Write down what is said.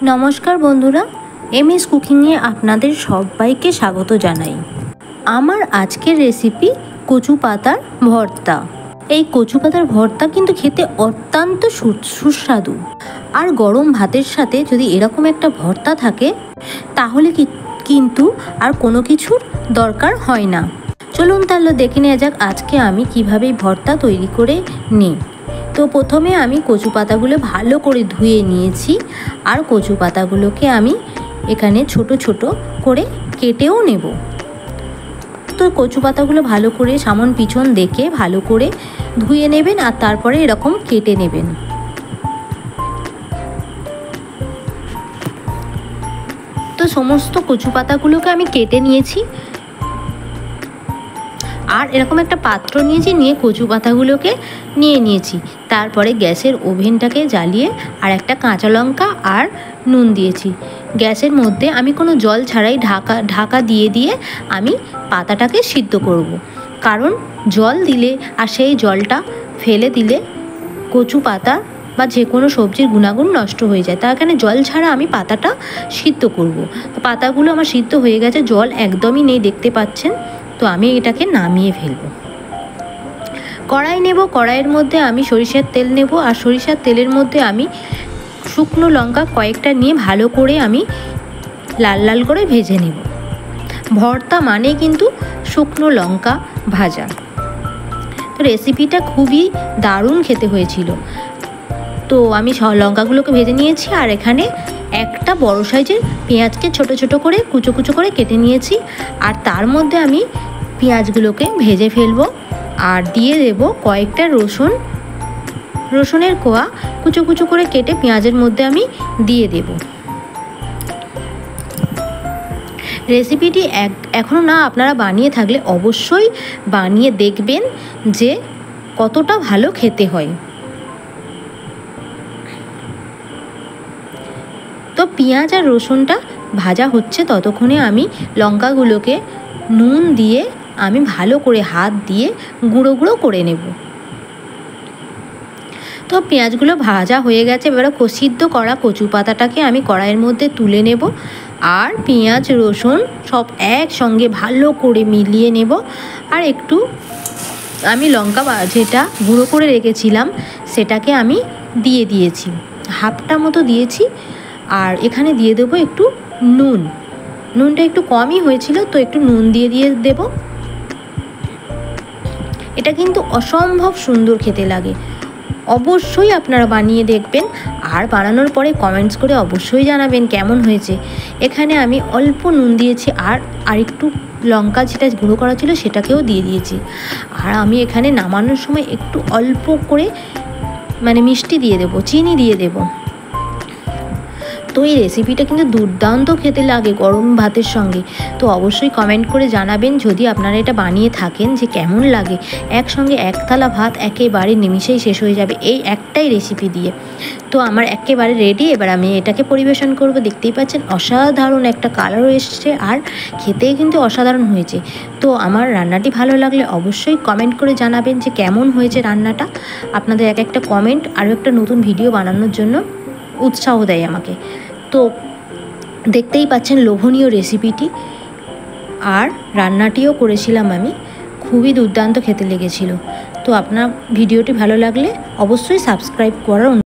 নমস্কার বন্ধুরা, এমএস কুকিংয়ে আপনাদের সবাইকে স্বাগত জানাই। আমার আজকের রেসিপি কচু পাতার ভর্তা। এই কচু পাতার ভর্তা কিন্তু খেতে অত্যন্ত সুস্বাদু। আর গরম ভাতের সাথে যদি এরকম একটা ভর্তা থাকে তাহলে কিন্তু আর কোনো কিছুর দরকার হয় না। চলুন তাহলে দেখে নেওয়া যাক আজকে আমি কিভাবে ভর্তা তৈরি করে নিই। তো প্রথমে আমি কচু পাতাগুলো ভালো করে ধুয়ে নিয়েছি, আর কচু পাতাগুলোকে আমি এখানে ছোট ছোট করে কেটেও নেব। তো কচু পাতাগুলো ভালো করে সামন পিছন দেখে ভালো করে ধুয়ে নেবেন, আর তারপরে এরকম কেটে নেবেন। তো সমস্ত কচু পাতাগুলোকে আমি কেটে নিয়েছি, আর এরকম একটা পাত্র নিয়ে কচু পাতাগুলোকে নিয়েছি। তারপরে গ্যাসের ওভেনটাকে জ্বালিয়ে আর একটা কাঁচা লঙ্কা আর নুন দিয়েছি। গ্যাসের মধ্যে আমি কোনো জল ছাড়াই ঢাকা দিয়ে আমি পাতাটাকে সিদ্ধ করব। কারণ জল দিলে আর সেই জলটা ফেলে দিলে কচু পাতা বা যে কোনো সবজির গুণাগুণ নষ্ট হয়ে যায়। তার কারণে জল ছাড়া আমি পাতাটা সিদ্ধ করব। তো পাতাগুলো আমার সিদ্ধ হয়ে গেছে, জল একদমই নেই, দেখতে পাচ্ছেন। তো আমি এটাকে নামিয়ে ফেলবো। কড়াই নেব, কড়াইয়ের মধ্যে আমি সরিষার তেল নেব, আর সরিষার তেলের মধ্যে আমি শুকনো লঙ্কা কয়েকটা নিয়ে ভালো করে আমি লাল লাল করে ভেজে নেব। ভর্তা মানে কিন্তু শুকনো লঙ্কা ভাজা। তো রেসিপিটা খুবই দারুণ খেতে হয়েছিল। তো আমি লঙ্কাগুলোকে ভেজে নিয়েছি, আর এখানে একটা বড় সাইজের পেঁয়াজকে ছোট ছোট করে কুচো করে কেটে নিয়েছি। আর তার মধ্যে আমি পেঁয়াজগুলোকে ভেজে ফেলবো, আর দিয়ে দেব কয়েকটা রসুনের কোয়া কুচো করে কেটে পেঁয়াজের মধ্যে আমি দিয়ে দেব। রেসিপিটি এখনও না আপনারা বানিয়ে থাকলে অবশ্যই বানিয়ে দেখবেন যে কতটা ভালো খেতে হয়। তো পেঁয়াজ আর রসুনটা ভাজা হচ্ছে, ততক্ষণে আমি লঙ্কাগুলোকে নুন দিয়ে আমি ভালো করে হাত দিয়ে গুঁড়ো করে নেব। তো পেঁয়াজগুলো ভাজা হয়ে গেছে, এবারে সিদ্ধ করা কচু পাতাটাকে আমি কড়াইয়ের মধ্যে তুলে নেব, আর পেঁয়াজ রসুন সব একসঙ্গে ভালো করে মিলিয়ে নেব। আর একটু আমি লঙ্কা যেটা গুঁড়ো করে রেখেছিলাম সেটাকে আমি দিয়েছি, হাফটা মতো দিয়েছি। আর এখানে দিয়ে দেবো একটু নুনটা একটু কমই হয়েছিল, তো একটু নুন দিয়ে দেব। এটা কিন্তু অসম্ভব সুন্দর খেতে লাগে। অবশ্যই আপনারা বানিয়ে দেখবেন, আর বানানোর পরে কমেন্টস করে অবশ্যই জানাবেন কেমন হয়েছে। এখানে আমি অল্প নুন দিয়েছি, আর একটু লঙ্কা যেটা গুঁড়ো করা ছিল সেটাকেও দিয়েছি। আর আমি এখানে নামানোর সময় একটু অল্প করে মিষ্টি দিয়ে দেবো, চিনি দিয়ে দেবো। তো এই রেসিপিটা কিন্তু দুর্দান্ত খেতে লাগে গরম ভাতের সঙ্গে। তো অবশ্যই কমেন্ট করে জানাবেন যদি আপনারা এটা বানিয়ে থাকেন যে কেমন লাগে। একসঙ্গে এক থালা ভাত একেবারে নিমিষেই শেষ হয়ে যাবে এই একটাই রেসিপি দিয়ে। তো আমার একেবারে রেডি, এবার আমি এটাকে পরিবেশন করব। দেখতেই পাচ্ছেন অসাধারণ একটা কালারও এসছে, আর খেতেই কিন্তু অসাধারণ হয়েছে। তো আমার রান্নাটি ভালো লাগলে অবশ্যই কমেন্ট করে জানাবেন যে কেমন হয়েছে রান্নাটা। আপনাদের একটা কমেন্ট আরও একটা নতুন ভিডিও বানানোর জন্য উৎসাহ দেয় আমাকে। তো দেখতেই পাচ্ছেন লোভনীয় রেসিপিটি, আর রান্নাটিও করেছিলাম আমি, খুবই দুর্দান্ত খেতে লেগেছিল। তো আপনার ভিডিওটি ভালো লাগলে অবশ্যই সাবস্ক্রাইব করার